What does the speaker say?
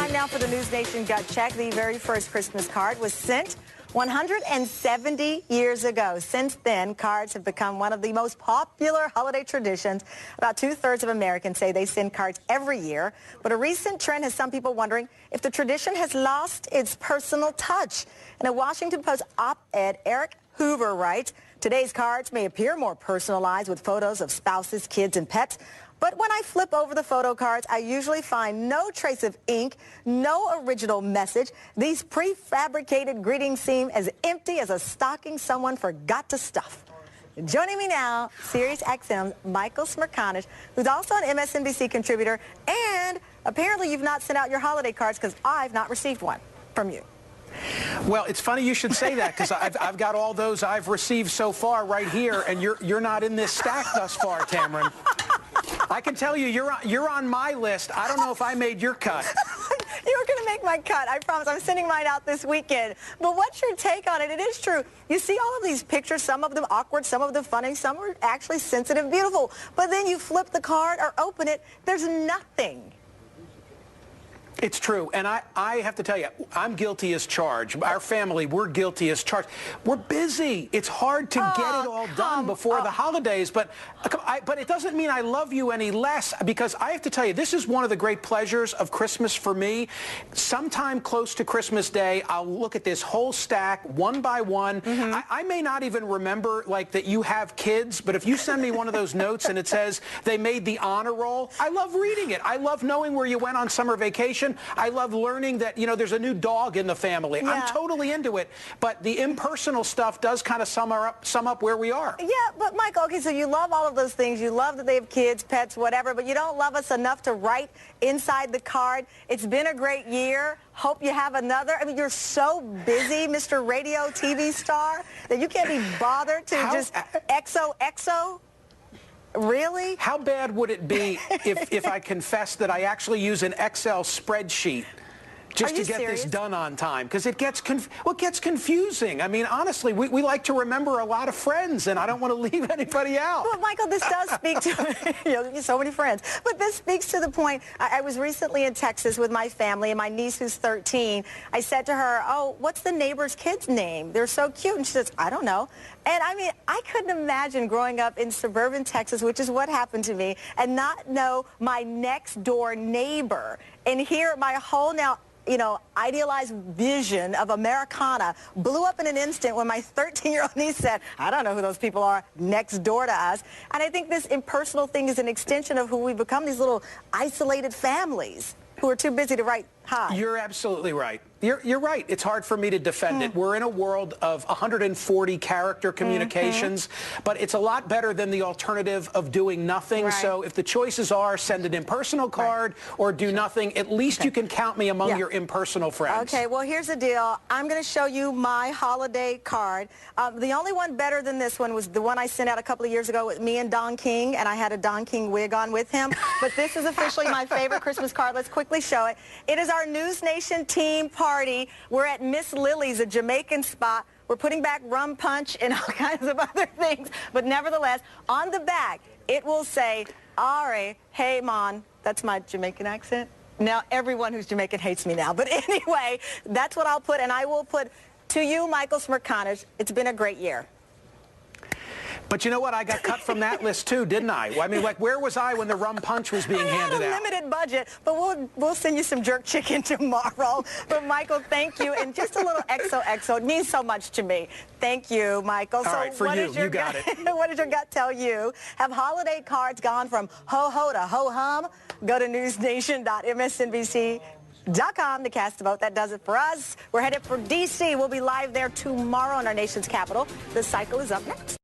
Time now for the News Nation Gut Check. The very first Christmas card was sent 170 years ago. Since then, cards have become one of the most popular holiday traditions. About 2/3 of Americans say they send cards every year. But a recent trend has some people wondering if the tradition has lost its personal touch. In a Washington Post op-ed, Eric Hoover writes, today's cards may appear more personalized with photos of spouses, kids, and pets. But when I flip over the photo cards, I usually find no trace of ink, no original message. These prefabricated greetings seem as empty as a stocking someone forgot to stuff. Joining me now, SiriusXM's Michael Smerconish, who's also an MSNBC contributor, and apparently you've not sent out your holiday cards because I've not received one from you. Well, it's funny you should say that because I've got all those I've received so far right here, and you're not in this stack thus far, Tamron. I can tell you, you're on my list. I don't know if I made your cut. You're going to make my cut. I promise. I'm sending mine out this weekend. But what's your take on it? It is true. You see all of these pictures, some of them awkward, some of them funny, some are actually sensitive, beautiful. But then you flip the card or open it, there's nothing. It's true, and I have to tell you, I'm guilty as charged. Our family, we're guilty as charged. We're busy. It's hard to get it all done before the holidays, but it doesn't mean I love you any less, because I have to tell you, this is one of the great pleasures of Christmas for me. Sometime close to Christmas Day, I'll look at this whole stack one by one. I may not even remember like that you have kids, but if you send me one of those notes and it says they made the honor roll, I love reading it. I love knowing where you went on summer vacation. I love learning that, you know, there's a new dog in the family. Yeah. I'm totally into it. But the impersonal stuff does kind of sum up where we are. Yeah, but Michael, okay, so you love all of those things. You love that they have kids, pets, whatever, but you don't love us enough to write inside the card. It's been a great year. Hope you have another. I mean, you're so busy, Mr. Radio TV star, that you can't be bothered to just XOXO. Really? How bad would it be if I confessed that I actually use an Excel spreadsheet just to get this done on time? Because it gets confusing. I mean, honestly, we like to remember a lot of friends, and I don't want to leave anybody out. Well, Michael, this does speak to, you know, so many friends. But this speaks to the point. I was recently in Texas with my family, and my niece, who's 13, I said to her, oh, what's the neighbor's kid's name? They're so cute. And she says, I don't know. And I mean, I couldn't imagine growing up in suburban Texas, which is what happened to me, and not know my next door neighbor. And here, my whole idealized vision of Americana blew up in an instant when my 13-year-old niece said, I don't know who those people are next door to us. And I think this impersonal thing is an extension of who we become, these little isolated families who are too busy to write hi. You're absolutely right. You're right. It's hard for me to defend it. We're in a world of 140 character communications, but it's a lot better than the alternative of doing nothing. Right. So if the choices are send an impersonal card or do nothing, at least you can count me among your impersonal friends. Okay, well, here's the deal. I'm going to show you my holiday card. The only one better than this one was the one I sent out a couple of years ago with me and Don King, and I had a Don King wig on with him. But this is officially my favorite Christmas card. Let's quickly show it. It is our News Nation team party. We're at Miss Lily's, a Jamaican spot. We're putting back rum punch and all kinds of other things. But nevertheless, on the back, it will say, Ari, hey, man. That's my Jamaican accent. Now, everyone who's Jamaican hates me now. But anyway, that's what I'll put. And I will put, to you, Michael Smerconish, it's been a great year. But you know what? I got cut from that list, too, didn't I? I mean, like, where was I when the rum punch was being handed out? I had a limited budget, but we'll send you some jerk chicken tomorrow. But, Michael, thank you. And just a little XOXO. It means so much to me. Thank you, Michael. All right, for you. You got it. What does your gut tell you? Have holiday cards gone from ho-ho to ho-hum? Go to newsnation.msnbc.com to cast a vote. That does it for us. We're headed for D.C. We'll be live there tomorrow in our nation's capital. The cycle is up next.